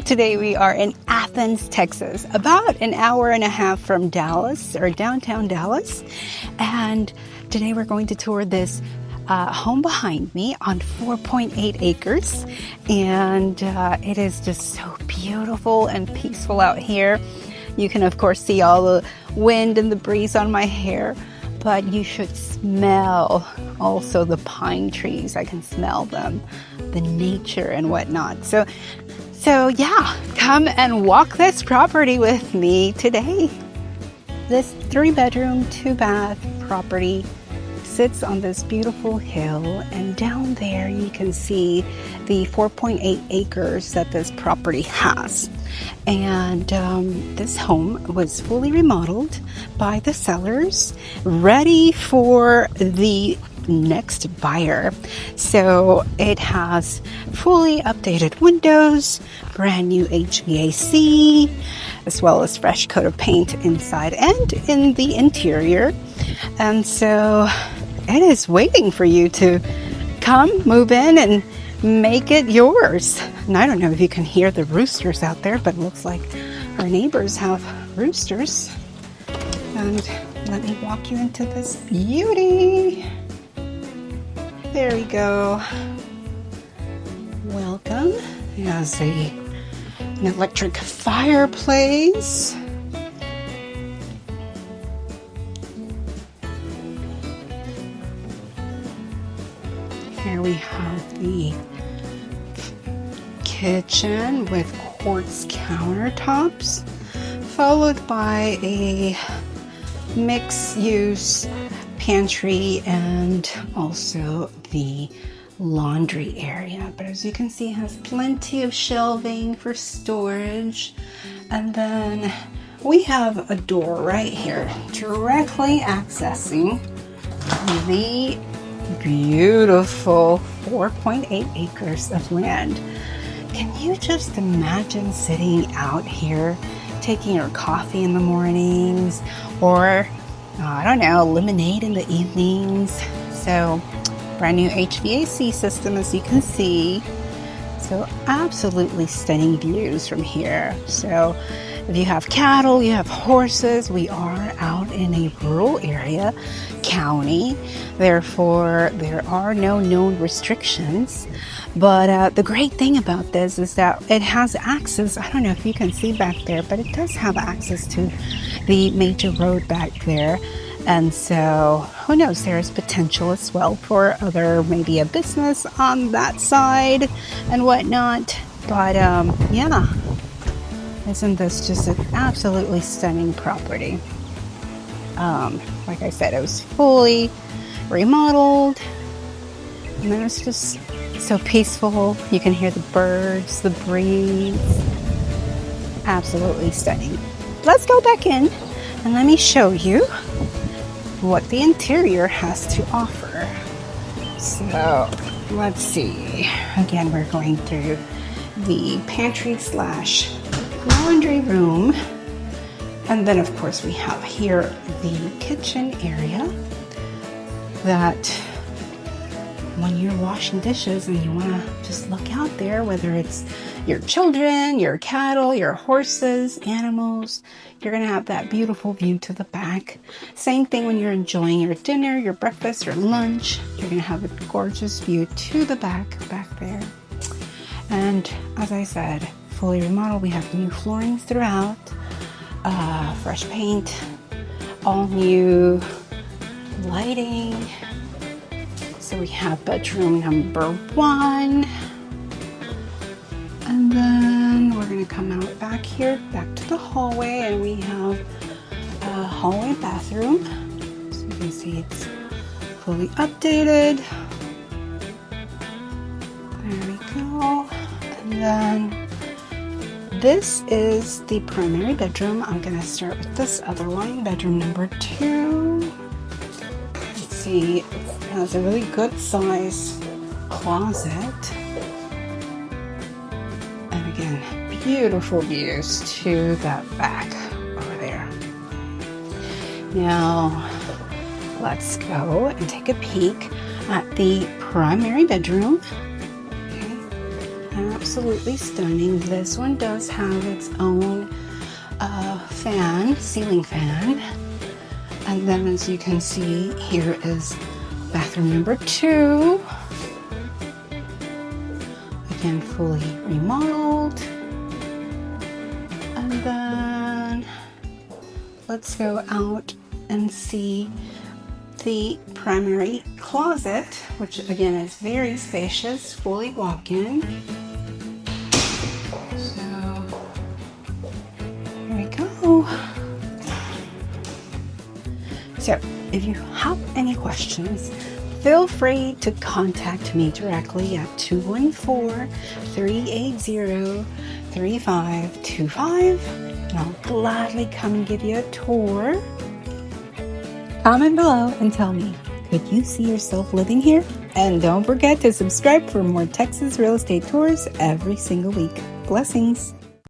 Today we are in Athens, Texas, about an hour and a half from Dallas, or downtown Dallas. And today we're going to tour this home behind me on 4.8 acres. And it is just so beautiful and peaceful out here. You can, of course, see all the wind and the breeze on my hair, but you should smell also the pine trees. I can smell them, the nature and whatnot. So yeah, come and walk this property with me today. This 3-bedroom, 2-bath property sits on this beautiful hill, and down there you can see the 4.8 acres that this property has. And this home was fully remodeled by the sellers, ready for the next buyer. So it has fully updated windows, brand new HVAC, as well as fresh coat of paint inside and in the interior. And so it is waiting for you to come, move in, and make it yours. And I don't know if you can hear the roosters out there, but it looks like our neighbors have roosters. And let me walk you into this beauty. There we go. Welcome. It has an electric fireplace. Here we have the kitchen with quartz countertops, followed by a mixed-use pantry and also the laundry area. But as you can see, it has plenty of shelving for storage. And then we have a door right here directly accessing the beautiful 4.8 acres of land. Can you just imagine sitting out here taking your coffee in the mornings, or I don't know, lemonade in the evenings? So brand new HVAC system, as you can see. So absolutely stunning views from here. So if you have cattle, you have horses, we are out in a rural area, county. Therefore, there are no known restrictions. But the great thing about this is that it has access. I don't know if you can see back there, but it does have access to the major road back there. And so, who knows, there's potential as well for maybe a business on that side and whatnot. But yeah, isn't this just an absolutely stunning property? Like I said, it was fully remodeled, and then it's just so peaceful. You can hear the birds, the breeze. Absolutely stunning. Let's go back in and let me show you what the interior has to offer. So let's see. Again, we're going through the pantry slash laundry room. And then of course we have here the kitchen area that when you're washing dishes and you want to just look out there, whether it's your children, your cattle, your horses, animals, you're going to have that beautiful view to the back. Same thing when you're enjoying your dinner, your breakfast, your lunch. You're going to have a gorgeous view to the back there. And as I said, fully remodeled. We have new flooring throughout, fresh paint, all new lighting. So we have bedroom number 1. And then we're going to come out back here, back to the hallway, and we have a hallway bathroom. So you can see it's fully updated. There we go. And then this is the primary bedroom. I'm going to start with this other one, bedroom number 2. Let's see, it has a really good size closet. And again, beautiful views to that back over there. Now, let's go and take a peek at the primary bedroom. Okay. absolutely stunning. This one does have its own ceiling fan. And then as you can see, here is bathroom number 2. Again, fully remodeled. And then let's go out and see the primary closet, which again is very spacious, fully walk-in. So here we go. So if you have any questions, feel free to contact me directly at 214-380-3525, and I'll gladly come and give you a tour. Comment below and tell me, could you see yourself living here? And don't forget to subscribe for more Texas real estate tours every single week. Blessings.